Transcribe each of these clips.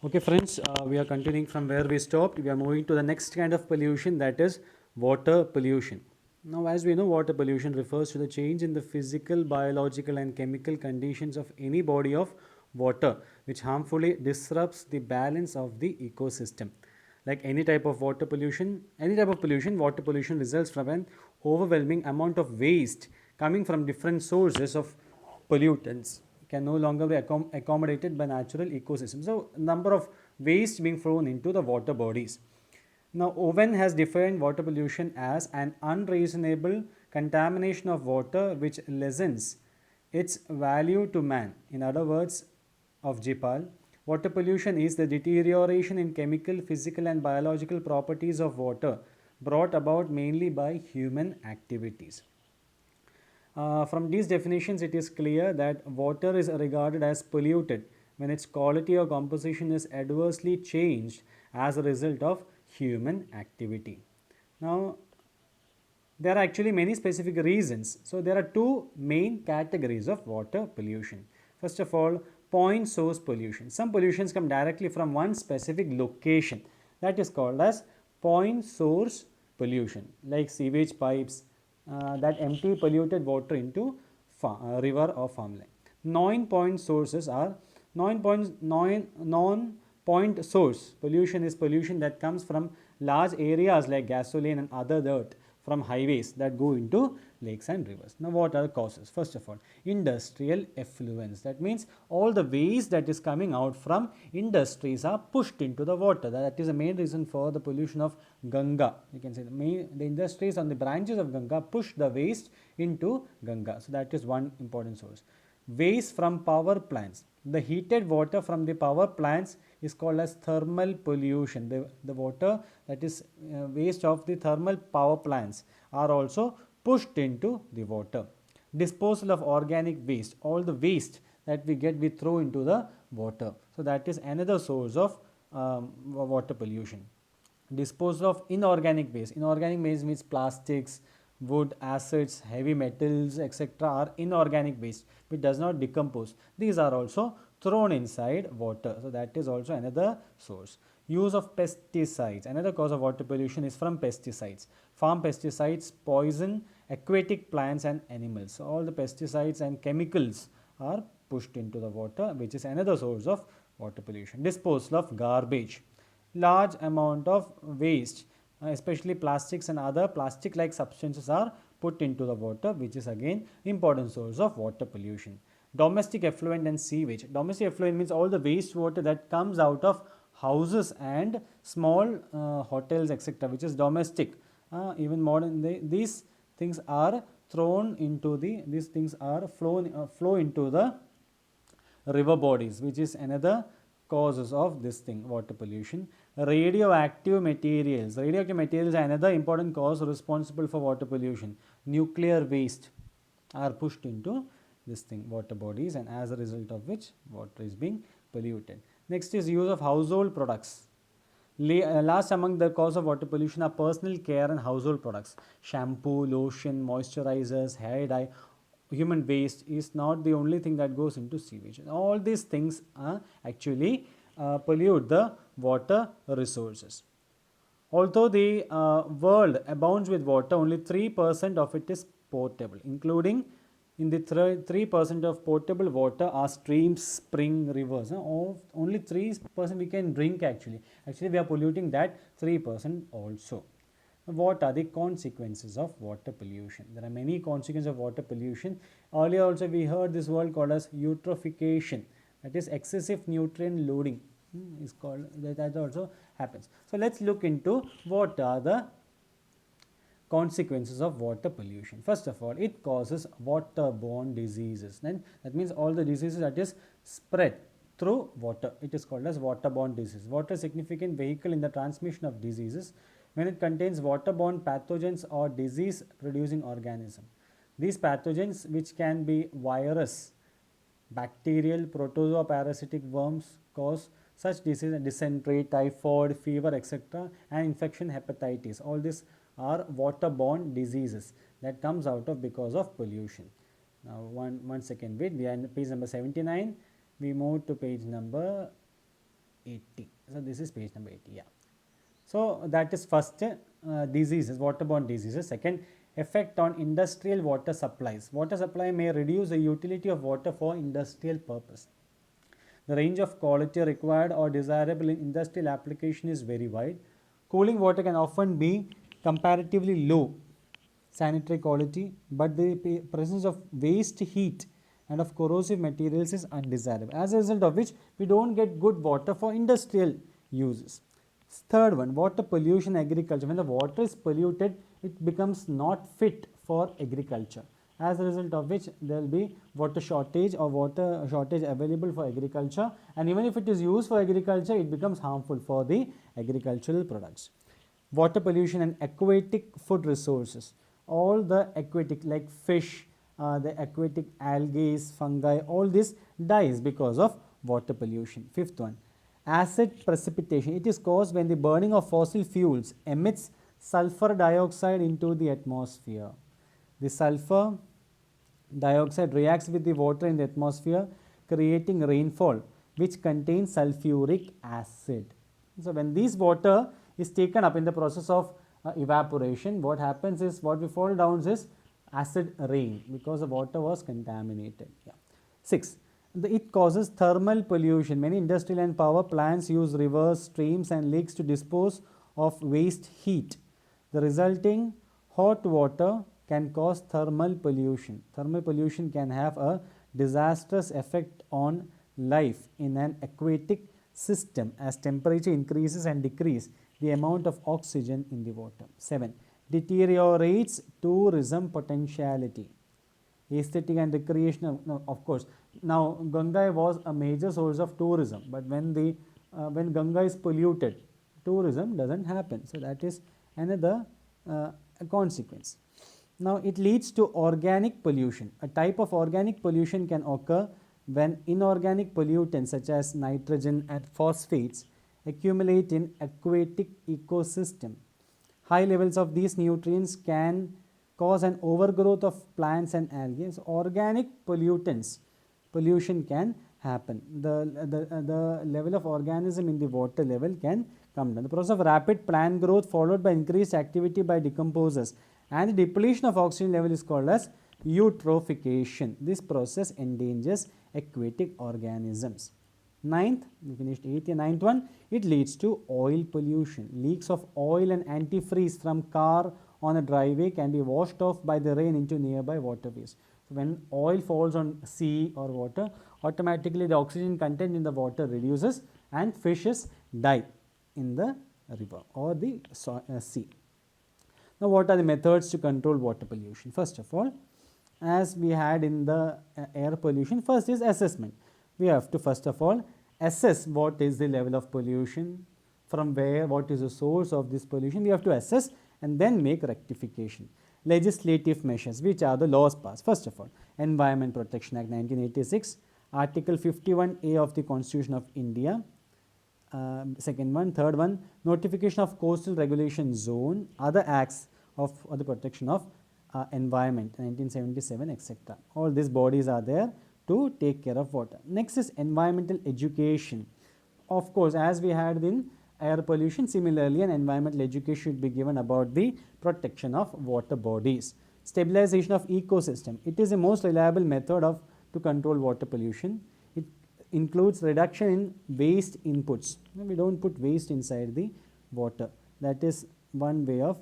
Okay, friends, we are continuing from where we stopped. We are moving to the next kind of pollution, that is water pollution. Now, as we know, water pollution refers to the change in the physical, biological, and chemical conditions of any body of water which harmfully disrupts the balance of the ecosystem. Like any type of pollution, water pollution results from an overwhelming amount of waste coming from different sources of pollutants can no longer be accommodated by natural ecosystems. So, number of waste being thrown into the water bodies. Now, Owen has defined water pollution as an unreasonable contamination of water which lessens its value to man. In other words, of Jipal, water pollution is the deterioration in chemical, physical, and biological properties of water brought about mainly by human activities. From these definitions, it is clear that water is regarded as polluted when its quality or composition is adversely changed as a result of human activity. Now, there are actually many specific reasons. So, there are two main categories of water pollution. First of all, point source pollution. Some pollutions come directly from one specific location, that is called as point source pollution, like sewage pipes that empty polluted water into river or farmland. Non-point sources are non-point source pollution is pollution that comes from large areas like gasoline and other dirt from highways that go into lakes and rivers. Now, what are the causes? First of all, industrial effluents. That means all the waste that is coming out from industries are pushed into the water. That is the main reason for the pollution of Ganga. You can say the industries on the branches of Ganga push the waste into Ganga. So, that is one important source. Waste from power plants. The heated water from the power plants is called as thermal pollution. The water that is waste of the thermal power plants are also pushed into the water. Disposal of organic waste. All the waste that we get, we throw into the water. So, that is another source of water pollution. Disposal of inorganic waste. Inorganic waste means plastics, wood, acids, heavy metals, etc. are inorganic waste which does not decompose. These are also thrown inside water. So, that is also another source. Use of pesticides. Another cause of water pollution is from pesticides. Farm pesticides poison aquatic plants and animals. So, all the pesticides and chemicals are pushed into the water, which is another source of water pollution. Disposal of garbage. Large amount of waste, especially plastics and other plastic like substances are put into the water, which is again important source of water pollution. Domestic effluent and sewage. Domestic effluent means all the wastewater that comes out of houses and small hotels, etc., which is domestic. Even modern these things are thrown into these things are flow into the river bodies, which is another causes of this thing, water pollution. Radioactive materials. Radioactive materials are another important cause responsible for water pollution. Nuclear waste are pushed into this thing, water bodies, and as a result of which water is being polluted. Next is use of household products. Last among the cause of water pollution are personal care and household products. Shampoo, lotion, moisturizers, hair dye. Human waste is not the only thing that goes into sewage. All these things actually pollute the water resources. Although the world abounds with water, only 3% of it is potable, including in the 3% of potable water are streams, spring, rivers. Only 3% we can drink actually. Actually, we are polluting that 3% also. What are the consequences of water pollution? There are many consequences of water pollution. Earlier also we heard this word called as eutrophication, that is excessive nutrient loading is called, that also happens. So, let us look into what are the consequences of water pollution. First of all, it causes waterborne diseases. Then that means all the diseases that is spread through water, it is called as waterborne disease. Water is a significant vehicle in the transmission of diseases when it contains waterborne pathogens or disease producing organism. These pathogens, which can be virus, bacterial, protozoa-parasitic worms, cause such diseases: dysentery, typhoid, fever, etc., and infection, hepatitis. All these are waterborne diseases that comes out of because of pollution. Now, one second wait, we are in page number 79. We move to page number 80. So this is page number 80. Yeah. So that is first diseases, waterborne diseases. Second, effect on industrial water supplies. Water supply may reduce the utility of water for industrial purpose. The range of quality required or desirable in industrial application is very wide. Cooling water can often be comparatively low sanitary quality, but the presence of waste heat and of corrosive materials is undesirable, as a result of which we don't get good water for industrial uses. Third one, water pollution agriculture. When the water is polluted, it becomes not fit for agriculture, as a result of which there will be water shortage or water shortage available for agriculture, and even if it is used for agriculture, it becomes harmful for the agricultural products. Water pollution and aquatic food resources. All the aquatic like fish, the aquatic algae, fungi, all this dies because of water pollution. Fifth one, acid precipitation. It is caused when the burning of fossil fuels emits sulfur dioxide into the atmosphere. The sulfur dioxide reacts with the water in the atmosphere, creating rainfall which contains sulfuric acid. So when this water is taken up in the process of evaporation, what happens is, what we fall down is acid rain because the water was contaminated. Yeah. 6. It causes thermal pollution. Many industrial and power plants use rivers, streams and lakes to dispose of waste heat. The resulting hot water can cause thermal pollution. Thermal pollution can have a disastrous effect on life in an aquatic system, as temperature increases and decreases the amount of oxygen in the water. 7. Deteriorates tourism potentiality. Aesthetic and recreational, no, of course. Now Ganga was a major source of tourism, but when Ganga is polluted, tourism doesn't happen. So that is another consequence. Now it leads to organic pollution. A type of organic pollution can occur when inorganic pollutants such as nitrogen and phosphates accumulate in aquatic ecosystem. High levels of these nutrients can cause an overgrowth of plants and algae. So organic pollution can happen. The level of organism in the water level can come down. The process of rapid plant growth followed by increased activity by decomposers and the depletion of oxygen level is called as eutrophication. This process endangers aquatic organisms. Ninth, we finished 8th and 9th one, it leads to oil pollution. Leaks of oil and antifreeze from car on a driveway can be washed off by the rain into nearby waterways. So when oil falls on sea or water, automatically the oxygen content in the water reduces and fishes die in the river or the sea. Now what are the methods to control water pollution? First of all, as we had in the air pollution, first is assessment. We have to first of all assess what is the level of pollution, from where, what is the source of this pollution. We have to assess and then make rectification. Legislative measures, which are the laws passed. First of all, Environment Protection Act 1986, Article 51A of the Constitution of India. Second one. Third one, Notification of Coastal Regulation Zone, other acts of the protection of environment 1977, etc. All these bodies are there to take care of water. Next is environmental education. Of course, as we had in air pollution, similarly an environmental education should be given about the protection of water bodies. Stabilization of ecosystem. It is the most reliable method to control water pollution. It includes reduction in waste inputs. We don't put waste inside the water. That is one way of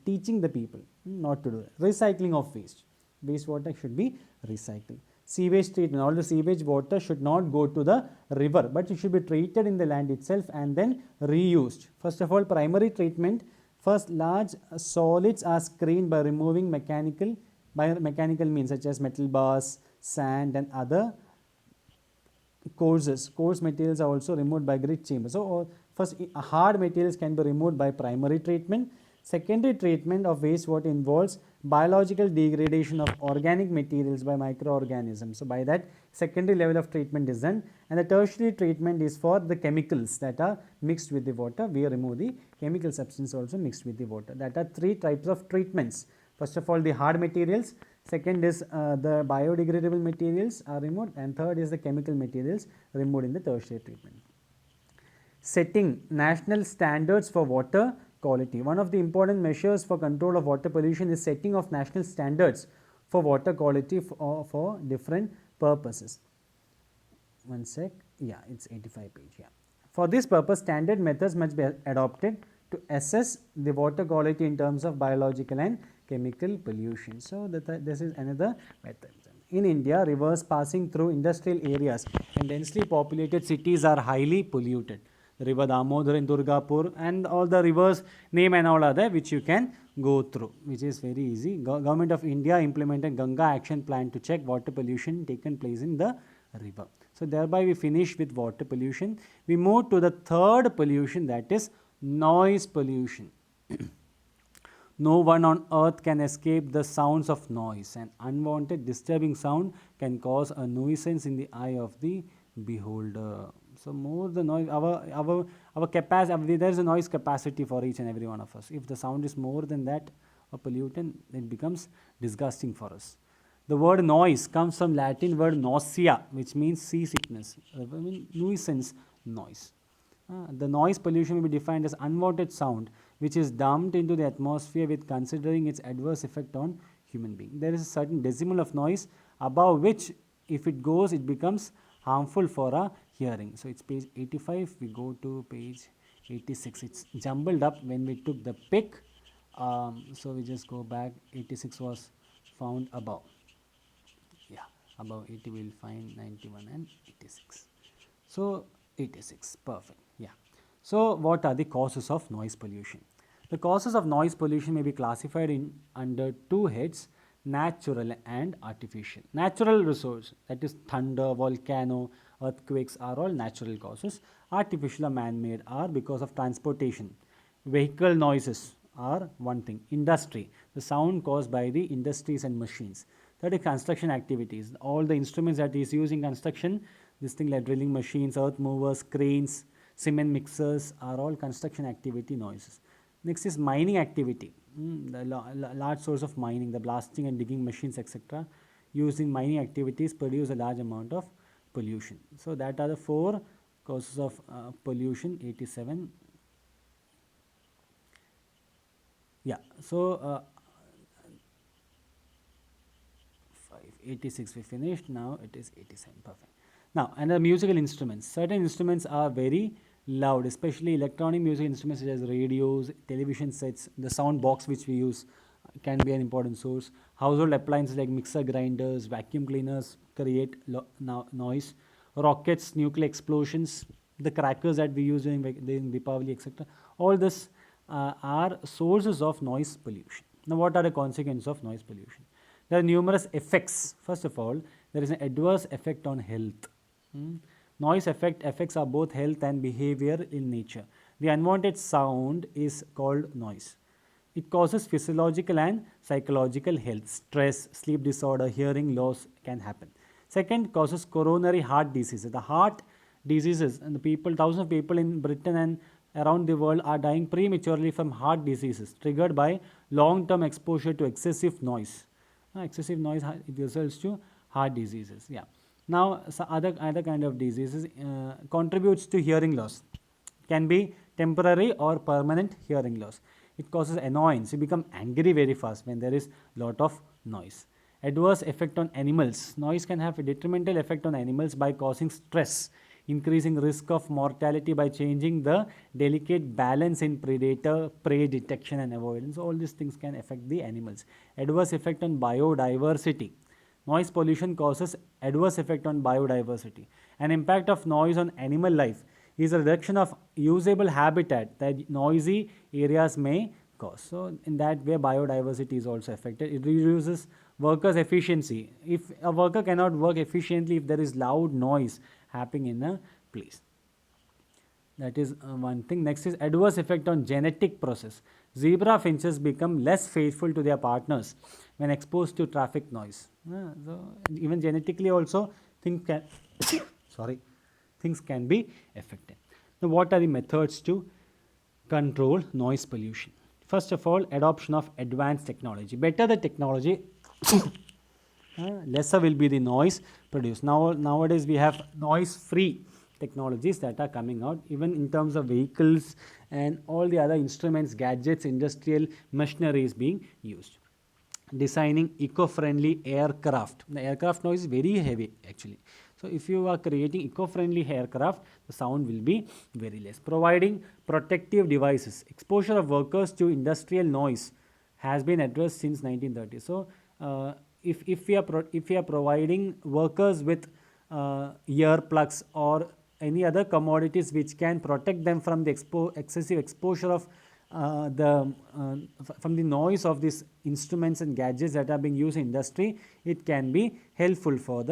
teaching the people not to do that. Recycling of waste. Wastewater should be recycled. Sewage treatment. All the sewage water should not go to the river, but it should be treated in the land itself and then reused. First of all, primary treatment. First, large solids are screened by removing mechanical means such as metal bars, sand and other coarse materials are also removed by grit chamber. So first, hard materials can be removed by primary treatment. Secondary treatment of wastewater involves biological degradation of organic materials by microorganisms. So by that, secondary level of treatment is done, and the tertiary treatment is for the chemicals that are mixed with the water. We remove the chemical substance also mixed with the water. That are three types of treatments. First of all, the hard materials. Second is the biodegradable materials are removed, and third is the chemical materials removed in the tertiary treatment. setting national standards for water quality. One of the important measures for control of water pollution is setting of national standards for water quality for different purposes. One sec. Yeah, it's 85 page. Yeah. For this purpose, standard methods must be adopted to assess the water quality in terms of biological and chemical pollution. So, this is another method. In India, rivers passing through industrial areas and densely populated cities are highly polluted. The river Damodar in Durgapur and all the rivers name and all are there which you can go through, which is very easy. Government of India implemented Ganga Action Plan to check water pollution taken place in the river. So, thereby we finish with water pollution. We move to the third pollution, that is noise pollution. No one on earth can escape the sounds of noise. An unwanted disturbing sound can cause a nuisance in the eye of the beholder. So, more the noise, our capacity, there is a noise capacity for each and every one of us. If the sound is more than that, a pollutant, it becomes disgusting for us. The word noise comes from Latin word nausea, which means seasickness. Nuisance noise. The noise pollution may be defined as unwanted sound which is dumped into the atmosphere with considering its adverse effect on human being. There is a certain decimal of noise above which if it goes it becomes harmful for our hearing. So, it's page 85, we go to page 86. It's jumbled up when we took the pick. So, we just go back. 86 was found above. Yeah, above 80 we will find 91 and 86. So, 86, perfect. Yeah. So, what are the causes of noise pollution? The causes of noise pollution may be classified in under two heads: natural and artificial. Natural resource, that is thunder, volcano, earthquakes are all natural causes. Artificial or man-made are because of transportation. Vehicle noises are one thing. Industry, the sound caused by the industries and machines. That is construction activities. All the instruments that is used in construction, this thing like drilling machines, earth movers, cranes, cement mixers are all construction activity noises. Next is mining activity. The large source of mining, the blasting and digging machines, etc. used in mining activities produce a large amount of pollution. So, that are the four causes of pollution. 87. Yeah. So, 86 we finished. Now it is 87. Perfect. Now, and the musical instruments. Certain instruments are very loud, especially electronic music instruments such as radios, television sets, the sound box which we use can be an important source. Household appliances like mixer grinders, vacuum cleaners create noise. Rockets, nuclear explosions, the crackers that we use during Deepavali, etc. All this are sources of noise pollution. Now, what are the consequences of noise pollution? There are numerous effects. First of all, there is an adverse effect on health. Noise effects are both health and behavior in nature. The unwanted sound is called noise. It causes physiological and psychological health. Stress, sleep disorder, hearing loss can happen. Second, causes coronary heart diseases. The heart diseases, and the people, thousands of people in Britain and around the world are dying prematurely from heart diseases triggered by long-term exposure to excessive noise. Excessive noise, it results to heart diseases. Yeah. Now, so other kind of diseases contributes to hearing loss. Can be temporary or permanent hearing loss. It causes annoyance. You become angry very fast when there is lot of noise. Adverse effect on animals. Noise can have a detrimental effect on animals by causing stress, increasing risk of mortality by changing the delicate balance in predator-prey detection and avoidance. All these things can affect the animals. Adverse effect on biodiversity. Noise pollution causes adverse effect on biodiversity. An impact of noise on animal life is a reduction of usable habitat that noisy areas may cause. So, in that way biodiversity is also affected. It reduces workers' efficiency. If a worker cannot work efficiently if there is loud noise happening in a place. That is one thing. Next is adverse effect on genetic process. Zebra finches become less faithful to their partners when exposed to traffic noise. So, even genetically also things can things can be affected. Now, what are the methods to control noise pollution? First of all, adoption of advanced technology. Better the technology, lesser will be the noise produced. Nowadays we have noise-free technologies that are coming out, even in terms of vehicles and all the other instruments, gadgets, industrial machinery is being used. Designing eco-friendly aircraft. The aircraft noise is very heavy actually. So if you are creating eco-friendly aircraft, the sound will be very less. Providing protective devices. Exposure of workers to industrial noise has been addressed since 1930. So if we are providing workers with earplugs or any other commodities which can protect them from the excessive exposure of from the noise of these instruments and gadgets that are being used in industry, it can be helpful for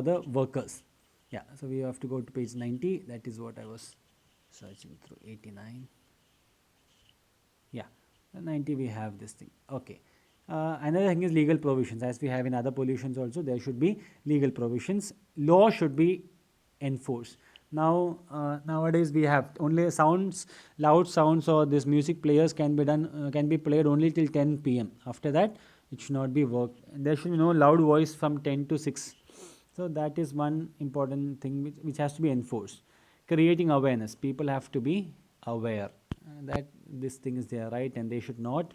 the workers. Yeah, so we have to go to page 90. That is what I was searching through. 89. Yeah, 90 we have this thing. Okay. Another thing is legal provisions. As we have in other pollutions also, there should be legal provisions. Law should be enforced. Now nowadays we have only sounds, loud sounds or this music players can be played only till 10 p.m. After that it should not be worked. There should be no loud voice from 10 to 6. So that is one important thing which has to be enforced. Creating awareness. People have to be aware that this thing is there, right, and they should not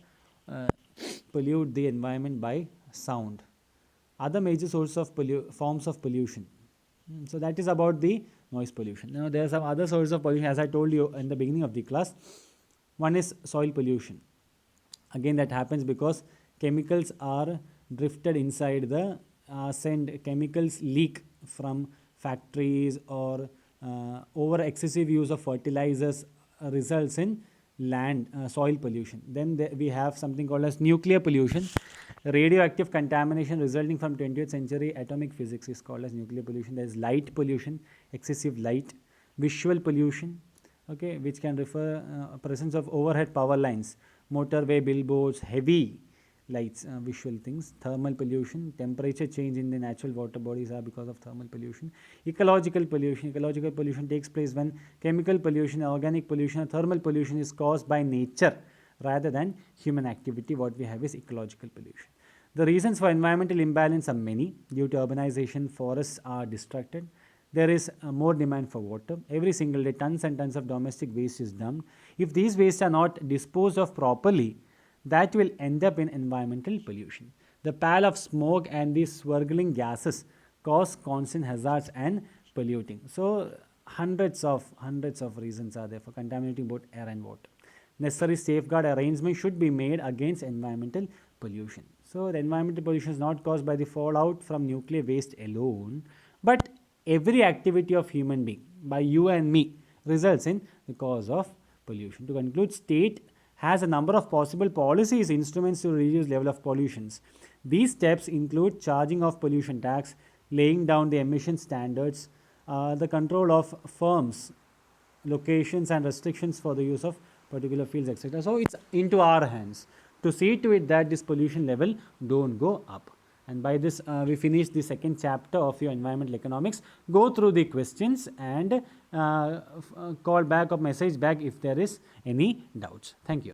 pollute the environment by sound. Other major sources of forms of pollution. So that is about the noise pollution. Now there are some other sources of pollution, as I told you in the beginning of the class. One is soil pollution. Again, that happens because chemicals are drifted inside the sand. Chemicals leak from factories or over excessive use of fertilizers results in land soil pollution. Then we have something called as nuclear pollution. Radioactive contamination resulting from 20th century atomic physics is called as nuclear pollution. There is light pollution, excessive light. Visual pollution, okay, which can refer presence of overhead power lines, motorway, billboards, heavy lights, visual things. Thermal pollution, temperature change in the natural water bodies are because of thermal pollution. Ecological pollution takes place when chemical pollution, organic pollution or thermal pollution is caused by nature rather than human activity. What we have is ecological pollution. The reasons for environmental imbalance are many. Due to urbanization, forests are destructed. There is more demand for water. Every single day, tons and tons of domestic waste is dumped. If these wastes are not disposed of properly, that will end up in environmental pollution. The pall of smoke and the swirling gases cause constant hazards and polluting. So hundreds of reasons are there for contaminating both air and water. Necessary safeguard arrangements should be made against environmental pollution. So the environmental pollution is not caused by the fallout from nuclear waste alone, but every activity of human being by you and me results in the cause of pollution. To conclude, state has a number of possible policies, instruments to reduce level of pollutions. These steps include charging of pollution tax, laying down the emission standards, the control of firms, locations and restrictions for the use of particular fields, etc. So it's into our hands to see to it that this pollution level don't go up. And by this we finish the second chapter of your environmental economics. Go through the questions and call back or message back if there is any doubts. Thank you.